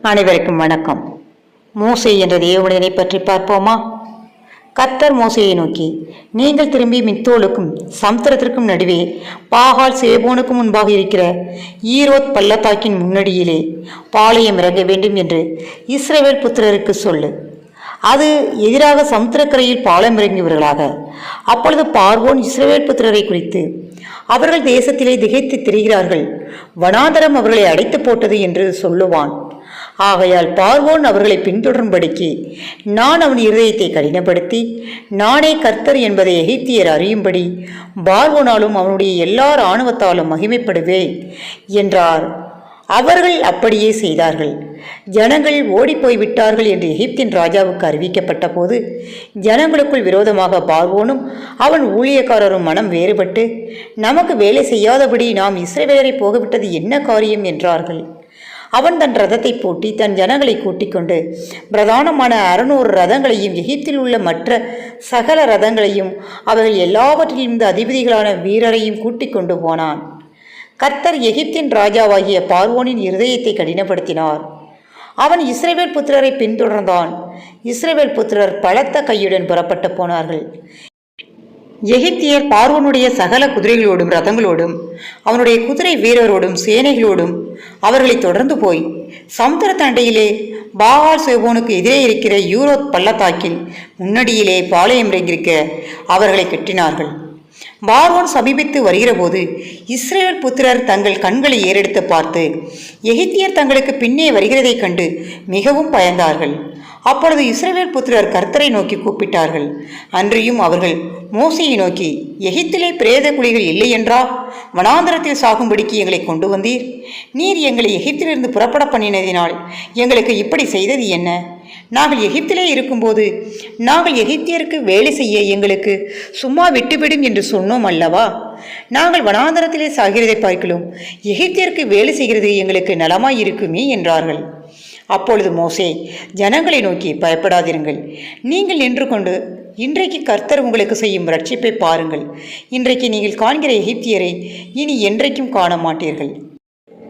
அனைவருக்கும் வணக்கம். மோசே என்ற தேவமனிதனை பற்றி பார்ப்போமா? கர்த்தர் மோசேயை நோக்கி, நீங்கள் திரும்பி மித்தோலுக்கும் சமுத்திரத்திற்கும் நடுவே பாகால் சேபோனுக்கும் முன்பாக இருக்கிற ஈரோத் பள்ளத்தாக்கின் முன்னடியிலே பாளையம் இறங்க வேண்டும் என்று இஸ்ரவேல் புத்திரருக்கு சொல்லு. அது எதிராக சமுத்திரக்கரையில் பாலம் இறங்கியவர்களாக. அப்பொழுது பார்வோன் இஸ்ரவேல் புத்திரரை குறித்து, அவர்கள் தேசத்திலே திகைத்து திரிகிறார்கள், வனாந்தரம் அவர்களை அடைத்து போட்டது என்று சொல்லுவான். ஆகையால் பார்வோன் அவர்களை பின்தொடரும்படிக்கு நான் அவன் இருதயத்தை கடினப்படுத்தி, நானே கர்த்தர் என்பதை எகிப்தியர் அறியும்படி பார்வோனாலும் அவனுடைய எல்லா இராணுவத்தாலும் மகிமைப்படுவேன் என்றார். அவர்கள் அப்படியே செய்தார்கள். ஜனங்கள் ஓடிப்போய்விட்டார்கள் என்று எகிப்தின் ராஜாவுக்கு அறிவிக்கப்பட்ட போது, ஜனங்களுக்குள் விரோதமாக பார்வோனும் அவன் ஊழியக்காரரும் மனம் வேறுபட்டு, நமக்கு வேலை செய்யாதபடி நாம் இஸ்ரவேலரை போகவிட்டது என்ன காரியம் என்றார்கள். அவன் தன் ரதத்தை பூட்டி தன் ஜனங்களை கூட்டிக் கொண்டு பிரதானமான 600 ரதங்களையும் எகிப்தில் உள்ள மற்ற சகல ரதங்களையும் அவர்கள் எல்லாவற்றிலிருந்து அதிபதிகளான வீரரையும் கூட்டிக் கொண்டு போனான். கர்த்தர் எகிப்தின் ராஜாவாகிய பார்வோனின் இருதயத்தை கடினப்படுத்தினார். அவன் இஸ்ரவேல் புத்திரரை பின்தொடர்ந்தான். இஸ்ரவேல் புத்திரர் பலத்த கையுடன் புறப்பட்டு போனார்கள். எகிப்தியர் பார்வோனுடைய சகல குதிரைகளோடும் ரதங்களோடும் அவனுடைய குதிரை வீரரோடும் சேனைகளோடும் அவர்களை தொடர்ந்து போய் சமுத்திர தண்டையிலே பாகால் சேபோனுக்கு எதிரே இருக்கிற யூரோத் பள்ளத்தாக்கில் முன்னடியிலே பாளையம் இறங்கியிருக்க அவர்களை கட்டினார்கள். பார்வோன் சமீபித்து வருகிற போது இஸ்ரவேல் புத்திரர் தங்கள் கண்களை ஏறெடுத்து பார்த்து, எகிப்தியர் தங்களுக்கு பின்னே வருகிறதைக் கண்டு மிகவும் பயந்தார்கள். அப்பொழுது இஸ்ரவேல் புத்திரர் கர்த்தரை நோக்கி கூப்பிட்டார்கள். அன்றியும் அவர்கள் மோசேயை நோக்கி, எகிப்திலே பிரேத குழிகள் இல்லை என்றா வனாந்தரத்தில் சாகும்படிக்கு எங்களை கொண்டு வந்தீர்? நீர் எங்களை எகிப்திலிருந்து புறப்பட பண்ணினதினால் எங்களுக்கு இப்படி செய்தது என்ன? நாங்கள் எகிப்திலே இருக்கும்போது நாங்கள் எகிப்தியருக்கு வேலை செய்ய எங்களுக்கு சும்மா விட்டுவிடும் என்று சொன்னோம் அல்லவா? நாங்கள் வனாந்தரத்திலே சாகிறதை பார்க்கலாம், எகிப்தியருக்கு வேலை செய்கிறது எங்களுக்கு நலமாயிருக்குமே என்றார்கள். அப்பொழுது மோசே ஜனங்களை நோக்கி, பயப்படாதிருங்கள், நீங்கள் நின்று கொண்டு இன்றைக்கு கர்த்தர் உங்களுக்கு செய்யும் ரட்சிப்பை பாருங்கள். இன்றைக்கு நீங்கள் காண்கிற எகிப்தியரை இனி என்றைக்கும் காண மாட்டீர்கள்.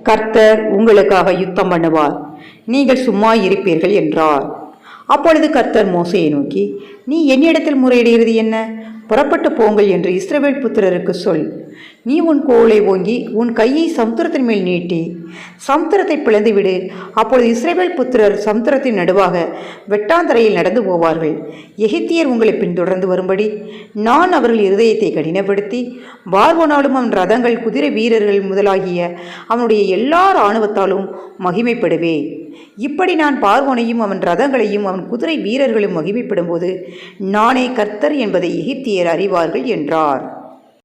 கர்த்தர் உங்களுக்காக யுத்தம் பண்ணுவார், நீங்கள் சும்மா இருப்பீர்கள் என்றார். அப்பொழுது கர்த்தர் மோசேயை நோக்கி, நீ என்னிடத்தில் முறையிடுகிறது என்ன? புறப்பட்டு போங்கள் என்று இஸ்ரவேல் புத்திரருக்கு சொல். நீ உன் கோலை ஓங்கி உன் கையை சமுத்திரத்தின் மேல் நீட்டி சமுத்திரத்தை பிளந்துவிடு. அப்பொழுது இஸ்ரவேல் புத்திரர் சமுத்திரத்தின் நடுவாக வெட்டாந்தரையில் நடந்து போவார்கள். எகிப்தியர் உங்களை பின்தொடர்ந்து வரும்படி நான் அவர்கள் இருதயத்தை கடினப்படுத்தி, பார்வோனாலும் அவன் ரதங்கள் குதிரை வீரர்கள் முதலாகிய அவனுடைய எல்லா இராணுவத்தாலும் மகிமைப்படுவேன். இப்படி நான் பார்வோனையும் அவன் ரதங்களையும் அவன் குதிரை வீரர்களும் மகிமைப்படும் போது நானே கர்த்தர் என்பதை எகிப்தியர் அறிவார்கள் என்றார்.